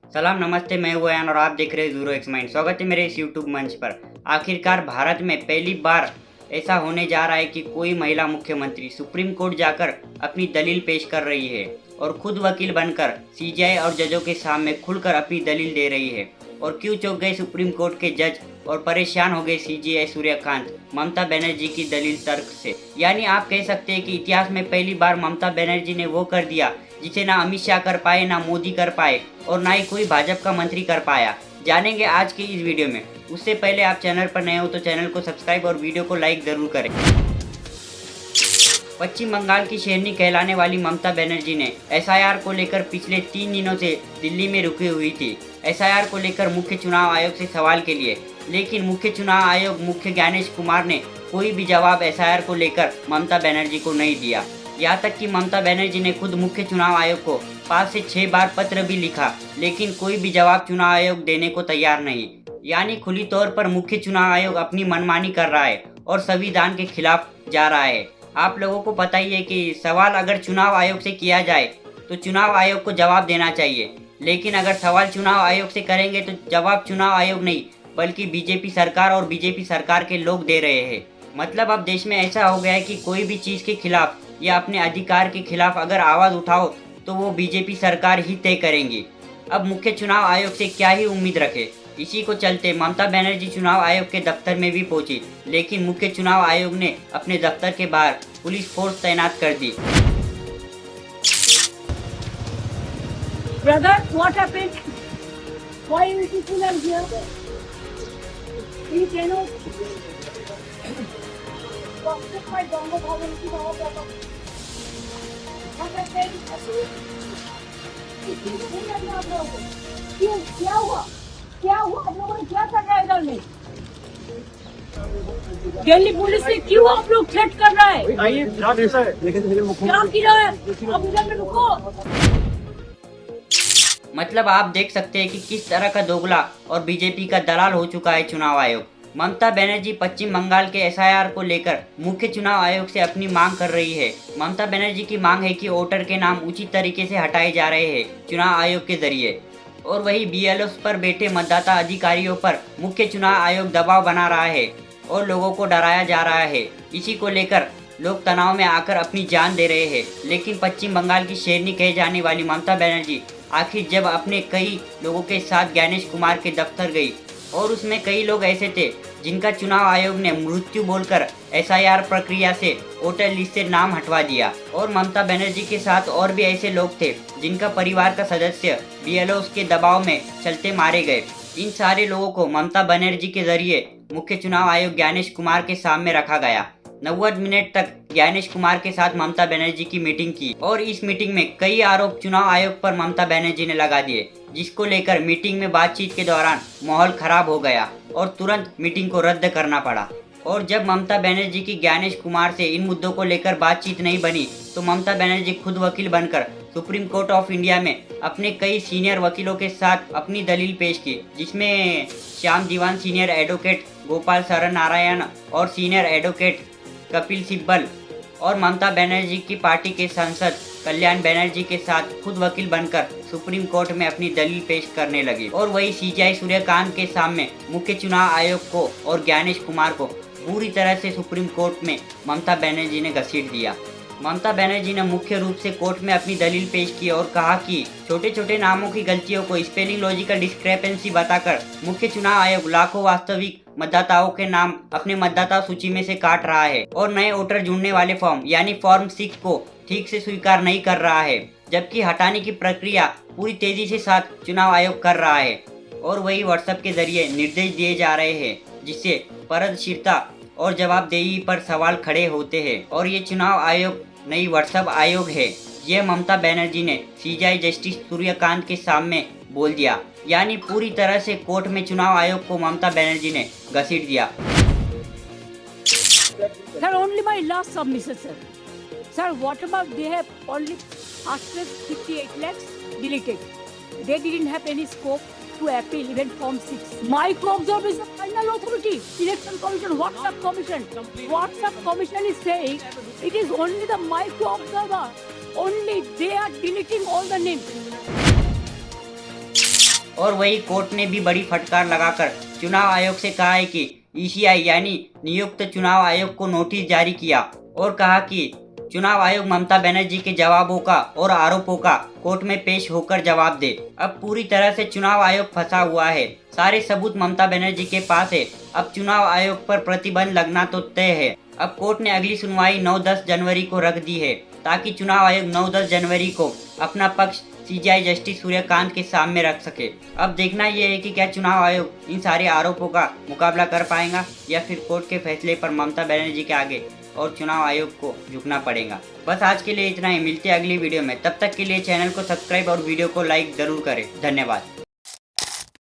सलाम नमस्ते, मैं हूं अयान और आप देख रहे हैं ज़ीरो एक्स माइंड। स्वागत है मेरे इस यूट्यूब मंच पर। आखिरकार भारत में पहली बार ऐसा होने जा रहा है कि कोई महिला मुख्यमंत्री सुप्रीम कोर्ट जाकर अपनी दलील पेश कर रही है और खुद वकील बनकर सीजीआई और जजों के सामने खुलकर अपनी दलील दे रही है। और क्यों चौंक गए सुप्रीम कोर्ट के जज और परेशान हो गए सीजीआई सूर्यकांत ममता बनर्जी की दलील तर्क से। यानी आप कह सकते हैं कि इतिहास में पहली बार ममता बनर्जी ने वो कर दिया जिसे ना अमित शाह कर पाए, ना मोदी कर पाए और ना ही कोई भाजपा का मंत्री कर पाया। जानेंगे आज की इस वीडियो में। उससे पहले आप चैनल पर नए हो तो चैनल को सब्सक्राइब और वीडियो को लाइक जरूर करें। पश्चिम बंगाल की शेरनी कहलाने वाली ममता बनर्जी ने एसआईआर को लेकर पिछले 3 दिनों से दिल्ली में रुकी हुई थी। एसआईआर को लेकर मुख्य चुनाव आयोग से सवाल के लिए, लेकिन मुख्य चुनाव आयोग मुख्य ज्ञानेश कुमार ने कोई भी जवाब एसआईआर को लेकर ममता बनर्जी को नहीं दिया। यहाँ तक कि ममता बनर्जी ने खुद मुख्य चुनाव आयोग को 5 से 6 बार पत्र भी लिखा, लेकिन कोई भी जवाब चुनाव आयोग देने को तैयार नहीं। यानी खुली तौर पर मुख्य चुनाव आयोग अपनी मनमानी कर रहा है और संविधान के खिलाफ जा रहा है। आप लोगों को पता ही है कि सवाल अगर चुनाव आयोग से किया जाए तो चुनाव आयोग को जवाब देना चाहिए, लेकिन अगर सवाल चुनाव आयोग से करेंगे तो जवाब चुनाव आयोग नहीं बल्कि बीजेपी सरकार और बीजेपी सरकार के लोग दे रहे हैं। मतलब अब देश में ऐसा हो गया है कि कोई भी चीज़ के खिलाफ या अपने अधिकार के खिलाफ अगर आवाज़ उठाओ तो वो बीजेपी सरकार ही तय करेंगी। अब मुख्य चुनाव आयोग से क्या ही उम्मीद रखे। इसी को चलते ममता बनर्जी चुनाव आयोग के दफ्तर में भी पहुंची, लेकिन मुख्य चुनाव आयोग ने अपने दफ्तर के बाहर पुलिस फोर्स तैनात कर दी। Brother, what happened? Why you people are here? Please, you know, stop my dongo bhavan ki baat. What happened? क्यों क्या हुआ आप लोगों ने क्या करना है इधर में? दिल्ली पुलिस ने क्यों आप लोग थ्रेट कर रहा है? क्या किया है? अब इधर में रुको। मतलब आप देख सकते हैं कि किस तरह का दोगला और बीजेपी का दलाल हो चुका है चुनाव आयोग। ममता बनर्जी पश्चिम बंगाल के एसआईआर को लेकर मुख्य चुनाव आयोग से अपनी मांग कर रही है। ममता बनर्जी की मांग है कि वोटर के नाम उचित तरीके से हटाए जा रहे हैं चुनाव आयोग के जरिए, और वही बीएलओ पर बैठे मतदाता अधिकारियों पर मुख्य चुनाव आयोग दबाव बना रहा है और लोगों को डराया जा रहा है। इसी को लेकर लोग तनाव में आकर अपनी जान दे रहे हैं। लेकिन पश्चिम बंगाल की शेरनी कहे जाने वाली ममता बनर्जी आखिर जब अपने कई लोगों के साथ ज्ञानेश कुमार के दफ्तर गई, और उसमें कई लोग ऐसे थे जिनका चुनाव आयोग ने मृत्यु बोलकर एसआईआर प्रक्रिया से वोटर लिस्ट से नाम हटवा दिया, और ममता बनर्जी के साथ और भी ऐसे लोग थे जिनका परिवार का सदस्य बीएलओ के दबाव में चलते मारे गए। इन सारे लोगों को ममता बनर्जी के जरिए मुख्य चुनाव आयोग ज्ञानेश कुमार के सामने रखा गया। 90 मिनट तक ज्ञानेश कुमार के साथ ममता बनर्जी की मीटिंग की, और इस मीटिंग में कई आरोप चुनाव आयोग पर ममता बनर्जी ने लगा दिए, जिसको लेकर मीटिंग में बातचीत के दौरान माहौल खराब हो गया और तुरंत मीटिंग को रद्द करना पड़ा। और जब ममता बनर्जी की ज्ञानेश कुमार से इन मुद्दों को लेकर बातचीत नहीं बनी तो ममता बनर्जी खुद वकील बनकर सुप्रीम कोर्ट ऑफ इंडिया में अपने कई सीनियर वकीलों के साथ अपनी दलील पेश की, जिसमें श्याम जीवन, सीनियर एडवोकेट गोपाल शरण नारायण और सीनियर एडवोकेट कपिल सिब्बल और ममता बनर्जी की पार्टी के सांसद कल्याण बनर्जी के साथ खुद वकील बनकर सुप्रीम कोर्ट में अपनी दलील पेश करने लगी। और वही सीजीआई सूर्यकांत के सामने मुख्य चुनाव आयोग को और ज्ञानेश कुमार को पूरी तरह से सुप्रीम कोर्ट में ममता बनर्जी ने घसीट दिया। ममता बनर्जी ने मुख्य रूप से कोर्ट में अपनी दलील पेश की और कहा कि छोटे छोटे नामों की गलतियों को स्पेलिंग लॉजिकल डिस्क्रेपेंसी बताकर मुख्य चुनाव आयोग लाखों वास्तविक मतदाताओं के नाम अपने मतदाता सूची में से काट रहा है और नए वोटर जुड़ने वाले फॉर्म यानी फॉर्म 6 को ठीक से स्वीकार नहीं कर रहा है, जबकि हटाने की प्रक्रिया पूरी तेजी से साथ चुनाव आयोग कर रहा है। और वही व्हाट्सएप के जरिए निर्देश दिए जा रहे हैं, जिससे पारदर्शिता और जवाबदेही पर सवाल खड़े होते हैं। और ये चुनाव आयोग नई व्हाट्सएप आयोग है, ये ममता बनर्जी ने सीजीआई जस्टिस सूर्यकांत के सामने बोल दिया। यानी पूरी तरह से कोर्ट में चुनाव आयोग को ममता बनर्जी ने घसीट दिया। Sir, only my last submission, sir. Sir, what about they have only asked 58 lakhs deleted. They didn't have any scope to appeal even Form 6. My co-observer is the final authority. Election Commission, WhatsApp Commission. WhatsApp Commission is saying it is only the micro-observer. Only they are deleting all the names. और वही court ने भी बड़ी फटकार लगाकर चुनाव आयोग से कहा है कि ईसीआई यानी नियुक्त चुनाव आयोग को नोटिस जारी किया और कहा कि चुनाव आयोग ममता बनर्जी के जवाबों का और आरोपों का कोर्ट में पेश होकर जवाब दे। अब पूरी तरह से चुनाव आयोग फंसा हुआ है, सारे सबूत ममता बनर्जी के पास है। अब चुनाव आयोग पर प्रतिबंध लगना तो तय है। अब कोर्ट ने अगली सुनवाई 9-10 जनवरी को रख दी है ताकि चुनाव आयोग 9-10 जनवरी को अपना पक्ष सीजीआई जस्टिस सूर्यकांत के सामने रख सके। अब देखना यह है कि क्या चुनाव आयोग इन सारे आरोपों का मुकाबला कर पाएगा या फिर कोर्ट के फैसले पर ममता बनर्जी के आगे और चुनाव आयोग को झुकना पड़ेगा। बस आज के लिए इतना ही, मिलते हैं अगली वीडियो में। तब तक के लिए चैनल को सब्सक्राइब और वीडियो को लाइक जरूर करें। धन्यवाद।